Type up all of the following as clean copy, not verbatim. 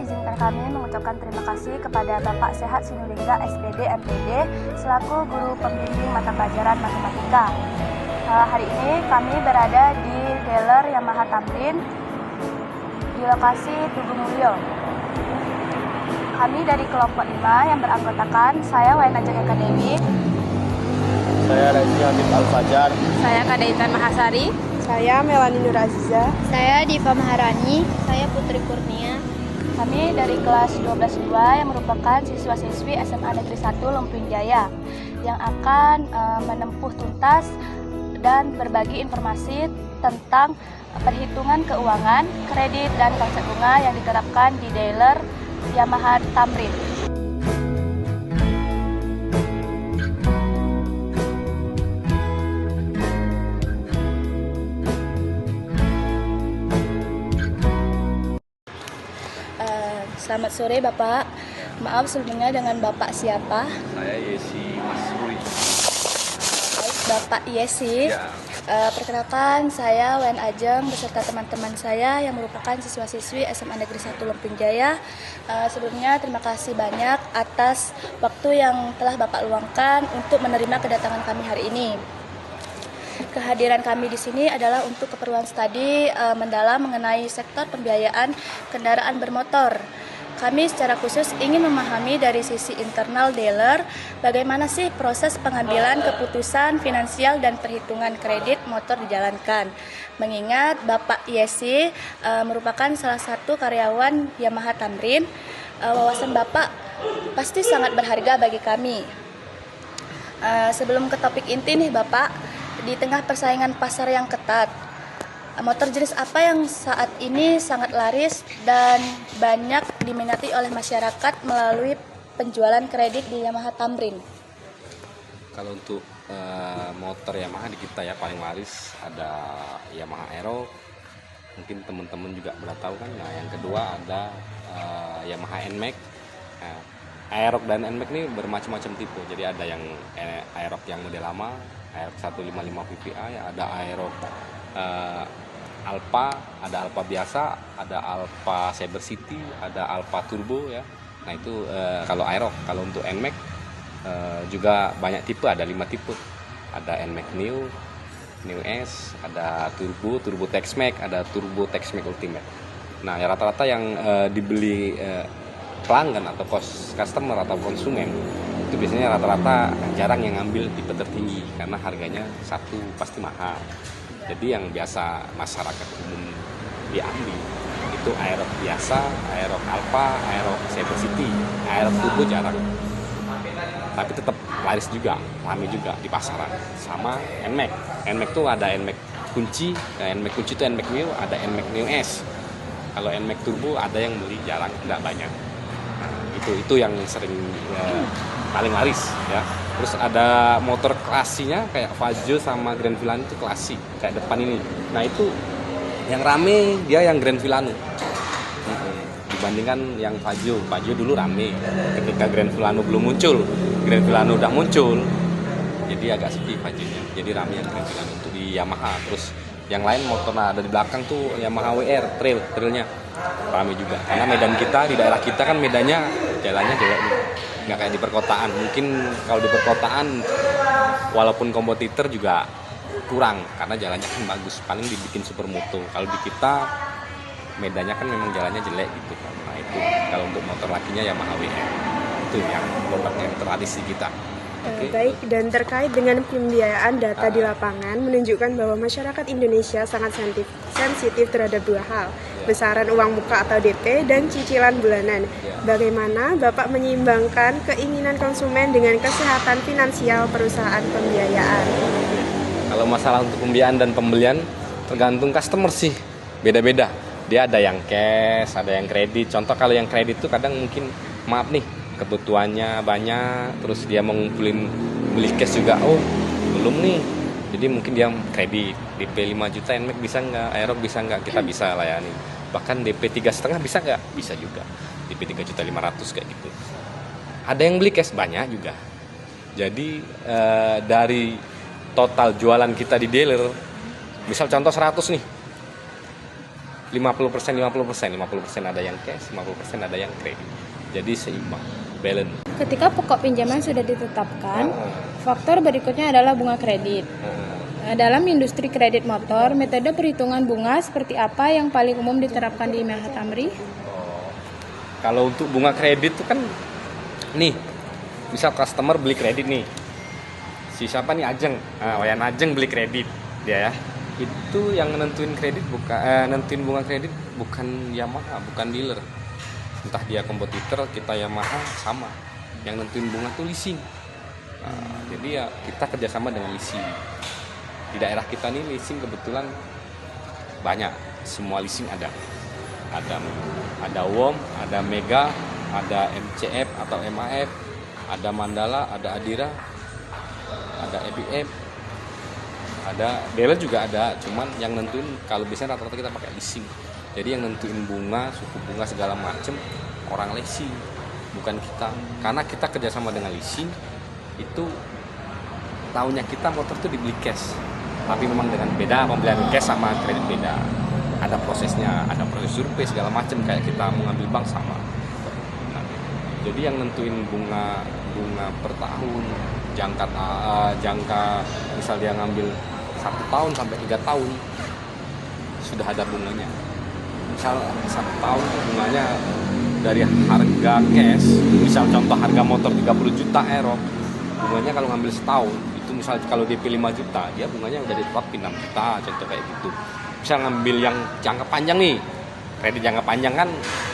izinkan kami mengucapkan terima kasih kepada Bapak Sehat Sinulinga SPD MPD selaku guru pembimbing mata pelajaran matematika. Hari ini kami berada di dealer Yamaha Tamrin di lokasi Tugu Mulyo. Kami dari kelompok 5 yang beranggotakan saya Wayan Ajeng Eka Dewi, saya Rezi Habib Al-Fajar, saya Kadaitan Mahasari, saya Melani Nur Aziza, saya Diva Maharani, saya Putri Kurnia. Kami dari kelas 12-2 yang merupakan siswa-siswi SMA Negeri 1 Lumping Jaya yang akan menempuh tuntas dan berbagi informasi tentang perhitungan keuangan, kredit, dan konsep bunga yang diterapkan di dealer Yamaha Tamrin. Selamat sore Bapak, maaf sebelumnya dengan Bapak siapa? saya Yesi Masrui. Baik, Bapak Yesi. Ya. Perkenalkan, saya Wayan Ajeng beserta teman-teman saya yang merupakan siswa-siswi SMA Negeri 1 Lumping Jaya. Sebelumnya terima kasih banyak atas waktu yang telah Bapak luangkan untuk menerima kedatangan kami hari ini. Kehadiran kami di sini adalah untuk keperluan studi mendalam mengenai sektor pembiayaan kendaraan bermotor. Kami secara khusus ingin memahami dari sisi internal dealer bagaimana sih proses pengambilan keputusan finansial dan perhitungan kredit motor dijalankan. Mengingat Bapak Yesi merupakan salah satu karyawan Yamaha Tamrin, wawasan Bapak pasti sangat berharga bagi kami. Sebelum ke topik inti nih Bapak, di tengah persaingan pasar yang ketat, motor jenis apa yang saat ini sangat laris dan banyak diminati oleh masyarakat melalui penjualan kredit di Yamaha Tamrin? Kalau untuk motor Yamaha di kita ya paling laris ada Yamaha Aero, mungkin teman-teman juga pernah tahu kan. Nah, yang kedua ada Yamaha NMAX. Nah, Aerox dan NMAX ini bermacam-macam tipe. Jadi ada yang Aerox yang model lama, Aerox 155 PPA, ya, ada Aerox Alpha, ada Alpha biasa, ada Alpha Cyber City, ada Alpha Turbo ya. Nah itu kalau Aerox. Kalau untuk NMAX juga banyak tipe, ada 5 tipe. Ada NMAX New, New S, ada Turbo, Turbo Tex-Max, ada Turbo Tex-Max Ultimate. Nah ya rata-rata yang dibeli pelanggan atau customer atau konsumen itu biasanya rata-rata jarang yang ngambil tipe tertinggi karena harganya satu pasti mahal. Jadi yang biasa masyarakat umum diambil itu Aerox biasa, Aerox Alpha, Aerox Cyber City, Aerox Turbo jarang. Tapi tetap laris juga, ramai juga di pasaran. Sama NMAX. NMAX tuh ada NMAX kunci, NMAX kunci itu NMAX New, ada NMAX New S. Kalau NMAX Turbo ada yang beli jarang, tidak banyak. Itu yang sering paling laris ya. Terus ada motor klasinya kayak Vajo sama Grand Villano, itu klasik kayak depan ini. Nah itu yang rame dia yang Grand Villano dibandingkan yang Vajo. Vajo dulu rame ketika Grand Villano belum muncul. Grand Villano udah muncul jadi agak sepi Vajonya, jadi rame yang Grand Villano untuk di Yamaha. Terus yang lain motor ada di belakang tuh Yamaha WR trailnya rame juga karena medan kita di daerah kita kan medannya jalannya jelek nih, nggak kayak di perkotaan. Mungkin kalau di perkotaan walaupun kompetitor juga kurang karena jalannya kan bagus, paling dibikin supermoto. Kalau di kita medannya kan memang jalannya jelek gitu kan. Nah itu kalau untuk motor lakinya Yamaha WR itu yang produk yang tradisi kita. Okay. Baik, dan terkait dengan pembiayaan data di lapangan menunjukkan bahwa masyarakat Indonesia sangat sensitif terhadap dua hal, besaran uang muka atau DP dan cicilan bulanan. Bagaimana Bapak menyeimbangkan keinginan konsumen dengan kesehatan finansial perusahaan pembiayaan? Kalau masalah untuk pembiayaan dan pembelian tergantung customer sih, beda-beda. Dia ada yang cash, ada yang kredit. Contoh kalau yang kredit tuh kadang mungkin maaf nih, kebutuhannya banyak, terus dia mau ngumpulin beli cash juga, oh belum nih, jadi mungkin dia kredit DP 5 juta, NMAX bisa nggak, Aerox bisa nggak, kita bisa layani. Bahkan DP 3,5 bisa nggak, bisa juga, DP 3.500.000 kayak gitu. Ada yang beli cash banyak juga. Jadi dari total jualan kita di dealer, misal contoh 100 nih, 50 50% ada yang cash, 50% ada yang kredit. Jadi seimbang, balance. Ketika pokok pinjaman sudah ditetapkan, faktor berikutnya adalah bunga kredit. Dalam industri kredit motor, metode perhitungan bunga seperti apa yang paling umum diterapkan di Mahat Amri? Kalau untuk bunga kredit itu kan nih, misal customer beli kredit nih. Si siapa nih Ajeng? Wayan Ajeng beli kredit dia ya. Itu yang nentuin kredit nentuin bunga kredit bukan Yamaha, bukan dealer. Entah dia kompetitor, kita Yamaha sama. Yang nentuin bunga tuh leasing. Jadi ya kita kerjasama dengan leasing. Di daerah kita nih leasing kebetulan banyak, semua leasing ada WOM, ada Mega, ada MCF atau MAF, ada Mandala, ada Adira, ada EBF, ada dealer juga ada. Cuman yang nentuin kalau biasanya rata-rata kita pakai leasing. Jadi yang nentuin bunga, suku bunga segala macem orang leasing, bukan kita. Karena kita kerjasama dengan leasing, itu tahunnya kita motor tuh dibeli cash. Tapi memang dengan beda, pembelian cash sama kredit beda. Ada prosesnya, ada proses survei segala macam kayak kita mengambil bank sama. Nah, jadi yang nentuin bunga per tahun, jangka misal dia ngambil 1 tahun sampai 3 tahun sudah ada bunganya. Misal 1 tahun bunganya dari harga cash, misal contoh harga motor 30 juta euro, bunganya kalau ngambil setahun itu misal kalau DP 5 juta, dia bunganya udah ditetapin 6 juta, contoh kayak gitu. Bisa ngambil yang jangka panjang nih, kredit jangka panjang kan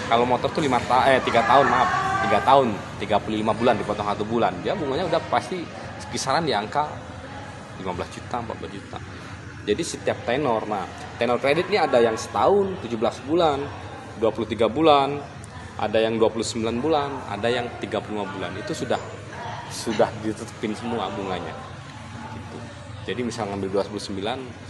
kalau motor tuh 3 tahun 35 bulan dipotong 1 bulan, dia bunganya udah pasti kisaran di angka 15 juta 14 juta. Jadi setiap tenor, nah tenor kredit ini ada yang setahun 17 bulan 23 bulan, ada yang 29 bulan, ada yang 35 bulan. Itu sudah ditetapin semua bunganya gitu. Jadi misal ngambil 29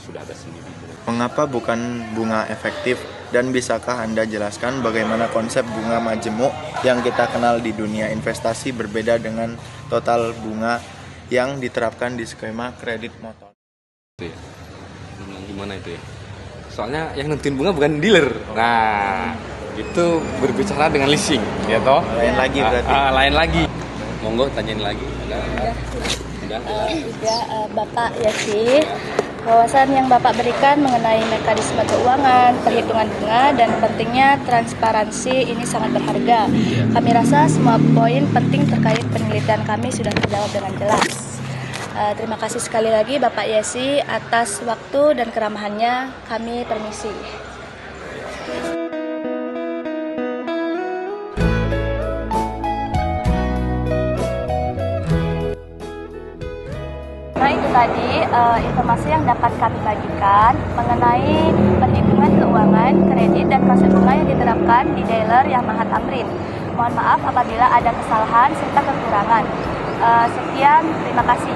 sudah ada sendiri. Mengapa bukan bunga efektif, dan bisakah Anda jelaskan bagaimana konsep bunga majemuk yang kita kenal di dunia investasi berbeda dengan total bunga yang diterapkan di skema kredit motor? Gimana itu ya? Soalnya yang nentuin bunga bukan dealer. Nah, itu berbicara dengan leasing, ya toh? Lain lagi berarti. Lain lagi. Monggo tanyain lagi. Udah. Bapak Yasi, wawasan yang Bapak berikan mengenai mekanisme keuangan, perhitungan bunga, dan pentingnya transparansi ini sangat berharga. Kami rasa semua poin penting terkait penelitian kami sudah terjawab dengan jelas. Terima kasih sekali lagi Bapak Yasi atas waktu dan keramahannya. Kami permisi. Nah itu tadi informasi yang dapat kami bagikan mengenai perhitungan keuangan, kredit, dan proses bunga yang diterapkan di dealer Yamaha Tamrin. Mohon maaf apabila ada kesalahan serta kekurangan. Sekian, terima kasih.